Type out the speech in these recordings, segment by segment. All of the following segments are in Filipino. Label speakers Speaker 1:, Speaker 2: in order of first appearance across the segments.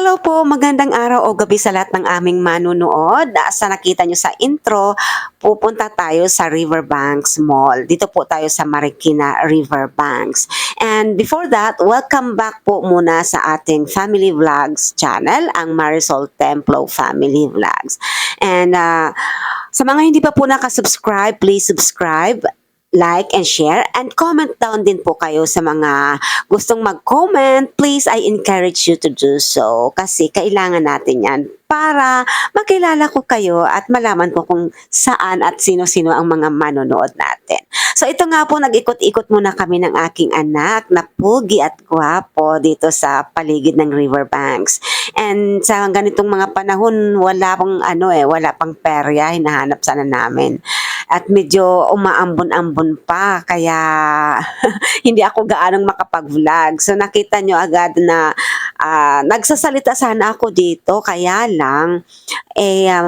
Speaker 1: Hello po, magandang araw o gabi sa lahat ng aming manunood. Sa nakita nyo sa intro, pupunta tayo sa Riverbanks Mall. Dito po tayo sa Marikina Riverbanks. And before that, welcome back po muna sa ating Family Vlogs channel, ang Marisol Templo Family Vlogs. And sa mga hindi pa po nakasubscribe, please subscribe, like and share, and comment down din po kayo sa mga gustong mag-comment. Please, I encourage you to do so kasi kailangan natin yan para makilala ko kayo at malaman ko kung saan at sino-sino ang mga manonood natin. So ito nga po, nag-ikot-ikot muna kami ng aking anak na pugi at gwapo dito sa paligid ng Riverbanks. And sa ganitong mga panahon, wala pang perya, hinahanap sana namin. At medyo umaambon-ambon pa, kaya hindi ako gaanong makapag-vlog. So nakita nyo agad na nagsasalita sana ako dito, kaya lang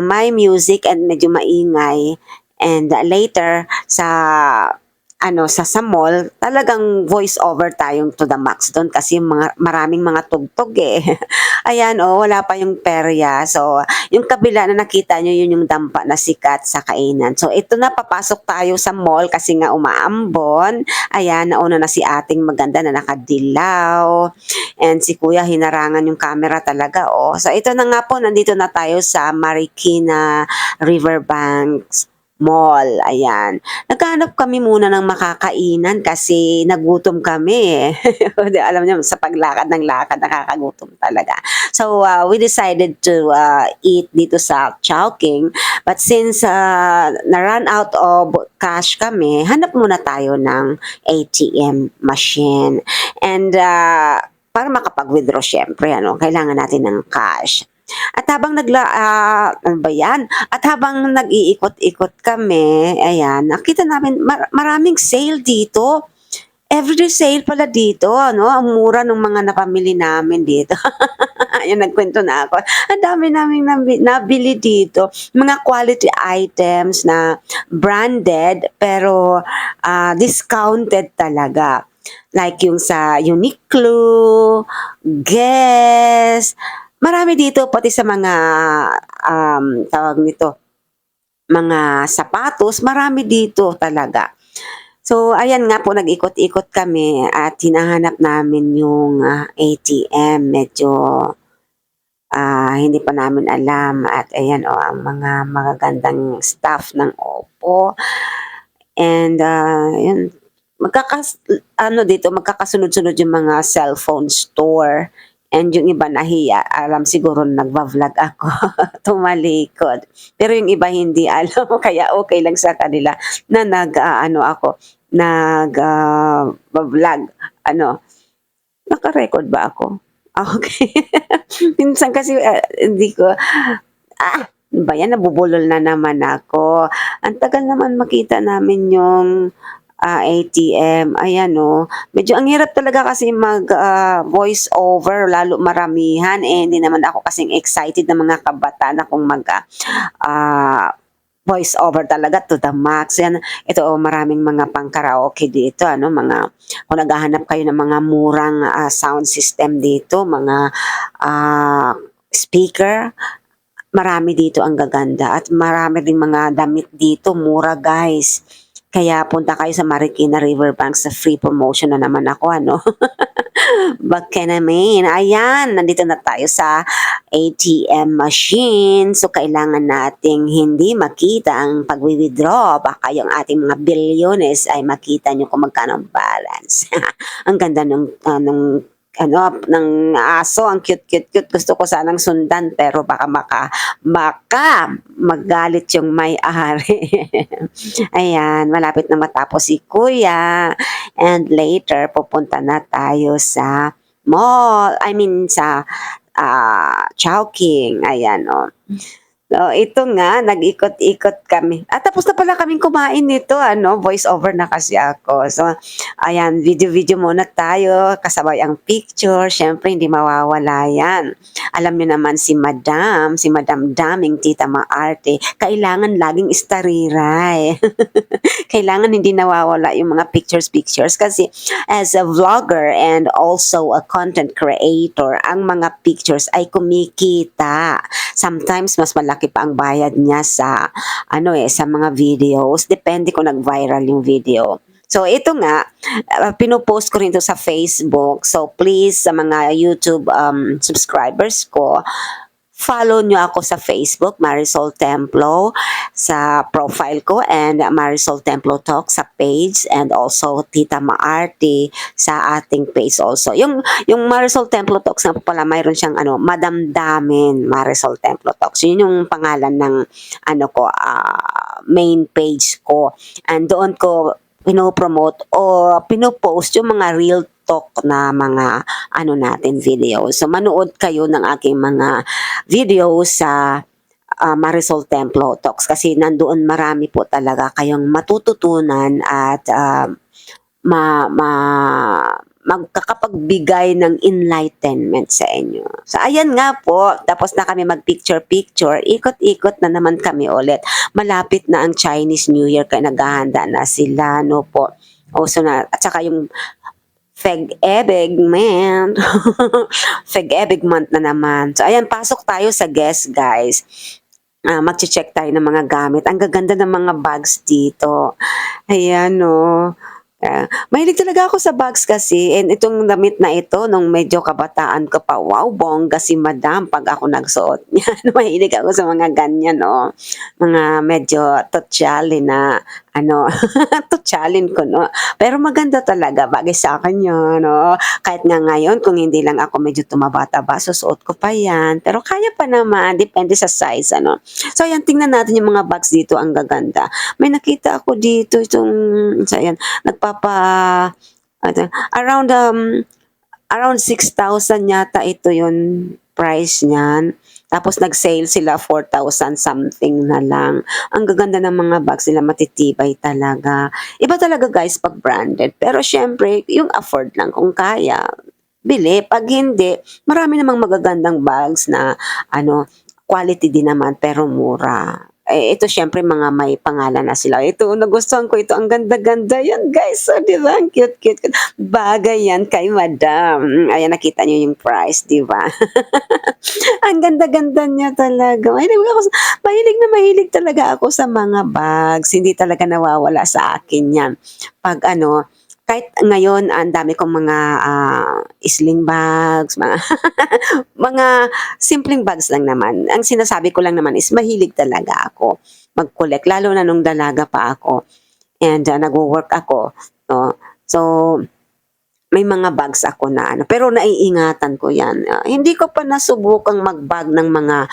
Speaker 1: may music and medyo maingay. And later sa mall, talagang voice over tayong to the max doon kasi maraming mga tugtog eh. Ayan, wala pa yung perya. So, yung kabila na nakita nyo, yun yung dampa na sikat sa kainan. So, ito na, papasok tayo sa mall kasi nga umaambon. Ayan, nauna na si ating maganda na nakadilaw. And si kuya, hinarangan yung camera talaga, So, ito na nga po, nandito na tayo sa Marikina Riverbanks Mall. Ayan. Naghanap kami muna ng makakainan kasi nagutom kami eh. Alam niyo, sa paglakad ng lakad, nakakagutom talaga. So, we decided to eat dito sa Chowking. But since na-run out of cash kami, hanap muna tayo ng ATM machine. And para makapag-withdraw, syempre, kailangan natin ng cash. At habang At habang nag-iikot-ikot kami, ayan, nakita namin maraming sale dito. Everyday sale pala dito, ang mura ng mga napamili namin dito. Ayan, nagkwento na ako. Ang dami naming nabili dito. Mga quality items na branded pero discounted talaga. Like yung sa Uniqlo, Guess, marami dito pati sa mga tawag nito, mga sapatos, marami dito talaga. So, ayan nga po, nag-ikot-ikot kami at hinahanap namin yung ATM. Medyo hindi pa namin alam. At ayan ang mga magagandang staff ng Oppo. And yun, magkakasunod-sunod yung mga cellphone store. And yung iba nahiya, alam siguro nagva-vlog ako, tumalikod. Pero yung iba hindi alam, kaya okay lang sa kanila na nag-vlog. Naka-record ba ako? Okay. Minsan kasi hindi ko, ba yan, nabubulol na naman ako. Ang tagal naman makita namin yung ATM. Ayan medyo ang hirap talaga kasi mag voice over, lalo maramihan hindi naman ako kasing excited na mga kabataan na kung mag voice over talaga to the max. Yan, ito maraming mga pang-karaoke dito, kung naghahanap kayo ng mga murang sound system dito, mga speaker, marami dito ang gaganda at marami ring mga damit dito, mura guys. Kaya punta kayo sa Marikina Riverbanks, sa free promotion na naman ako, Baka naman. Ayan, nandito na tayo sa ATM machine. So, kailangan nating hindi makita ang pag-withdraw. Baka yung ating mga bilyones ay makita nyo kung magkano ang balance. Ang ganda ng aso, ang cute. Gusto ko sanang sundan pero baka magalit yung may-ari. Ayan, malapit na matapos si kuya. And later, pupunta na tayo sa mall. Sa Chowking. Ayan, So, ito nga, nag-ikot-ikot kami. At tapos na pala kaming kumain nito, voice over na kasi ako. So, ayan, video muna tayo, kasabay ang picture. Syempre, hindi mawawala yan. alam niyo naman si Madam Daming Tita Maarte, kailangan laging istariray. Kailangan hindi nawawala yung mga pictures kasi as a vlogger and also a content creator, ang mga pictures ay kumikita. Sometimes mas malaki pa ang bayad niya sa sa mga videos, depende kung nag-viral yung video. So ito nga, pinopost ko rin to sa Facebook. So please sa mga YouTube subscribers ko, follow nyo ako sa Facebook, Marisol Templo, sa profile ko, and Marisol Templo Talk sa page, and also Tita Maarte sa ating page also. Yung Marisol Templo Talks nga po pala, mayroon siyang Madam Damin Marisol Templo Talks. Yun yung pangalan ng main page ko. And doon ko pinopromote o pinopost yung mga real talk na mga natin videos. So manood kayo ng aking mga videos sa Marisol Templo Talks kasi nandoon marami po talaga kayong matututunan at ma, ma magkakapagbigay ng enlightenment sa inyo. So ayan nga po, tapos na kami mag-picture-picture, ikot-ikot na naman kami ulit. Malapit na ang Chinese New Year kaya naghahanda na sila, no po. Also na, at saka yung Feg-ebig, man. Feg-ebig month na naman. So ayan, pasok tayo sa guest, guys. Mag-check tayo ng mga gamit. Ang gaganda ng mga bags dito. Ayan, no. Mahilig talaga ako sa bags kasi, and itong damit na ito, nung medyo kabataan ko pa, wow, bongga si Madam pag ako nagsuot niyan. Mahilig ako sa mga ganyan, no? Mga medyo totyali na, totyalin ko, no? Pero maganda talaga, bagay sa akin yun, no? Kahit nga ngayon, kung hindi lang ako medyo tumabata-ba, susuot ko pa yan. Pero kaya pa naman, depende sa size, ano? So, ayan, tingnan natin yung mga bags dito, ang gaganda. May nakita ako dito, so, ayan, around around 6,000 yata ito yung price niyan. Tapos nag-sale sila 4,000 something na lang. Ang gaganda ng mga bags nila, matitibay talaga. Iba talaga guys pag branded. Pero syempre, yung afford lang kung kaya, bili. Pag hindi, marami namang magagandang bags na quality din naman pero mura. Ito syempre mga may pangalan na sila. Ito, nagustuhan ko ito. Ang ganda-ganda yan, guys. So, di ba? Ang cute-cute. Bagay yan kay Madam. Ayan, nakita niyo yung price, di ba? Ang ganda-ganda niya talaga. Mahilig talaga ako sa mga bags. Hindi talaga nawawala sa akin yan. Pag kahit ngayon, ang dami kong mga sling bags, mga mga simpleng bags lang naman. Ang sinasabi ko lang naman is mahilig talaga ako mag-collect, lalo na nung dalaga pa ako and nagwo-work ako. No? So, may mga bags ako na pero naiingatan ko yan. Hindi ko pa nasubukang mag-bag ng mga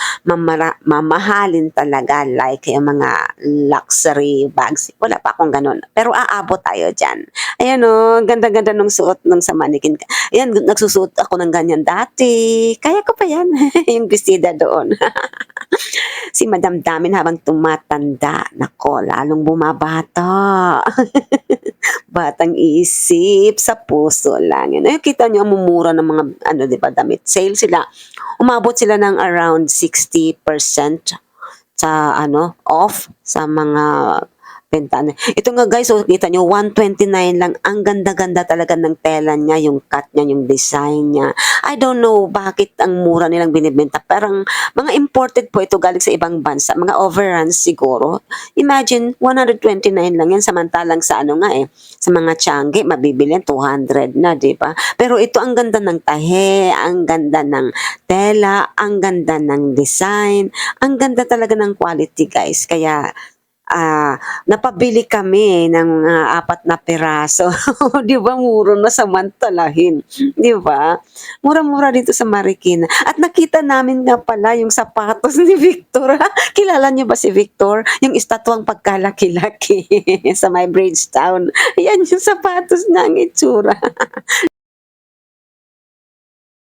Speaker 1: mamahalin talaga like yung mga luxury bags. Wala pa akong ganun. Pero aabot tayo dyan. Ayan o, ganda-ganda nung suot nung sa mannequin. Ayan, nagsusuot ako ng ganyan dati. Kaya ko pa yan. Yung bestida doon. Si Madam Damin habang tumatanda, nako, lalong bumabata. Batang isip, sa puso lang. Yun. Ay, kita nyo, ang mumura ng mga, di ba, damit. Sale sila. Umabot sila ng around 60% sa, off sa mga bentahan. Ito nga guys, kita nyo, 129 lang. Ang ganda-ganda talaga ng tela niya, yung cut niya, yung design niya. I don't know bakit ang mura nilang binibenta. Parang mga imported po ito galing sa ibang bansa. Mga overruns siguro. Imagine, 129 lang yan. Samantalang sa sa mga Tiangge, mabibili yan 200 na, di ba? Pero ito, ang ganda ng tahe, ang ganda ng tela, ang ganda ng design, ang ganda talaga ng quality guys. Kaya, napabili kami ng 4 na piraso. Di ba, mura na samantalahin. Di ba? Mura-mura dito sa Marikina. At nakita namin nga pala yung sapatos ni Victor. Kilala niyo ba si Victor? Yung estatwang pagkalaki-laki sa may Bridgetown. Yan yung sapatos na ang itsura.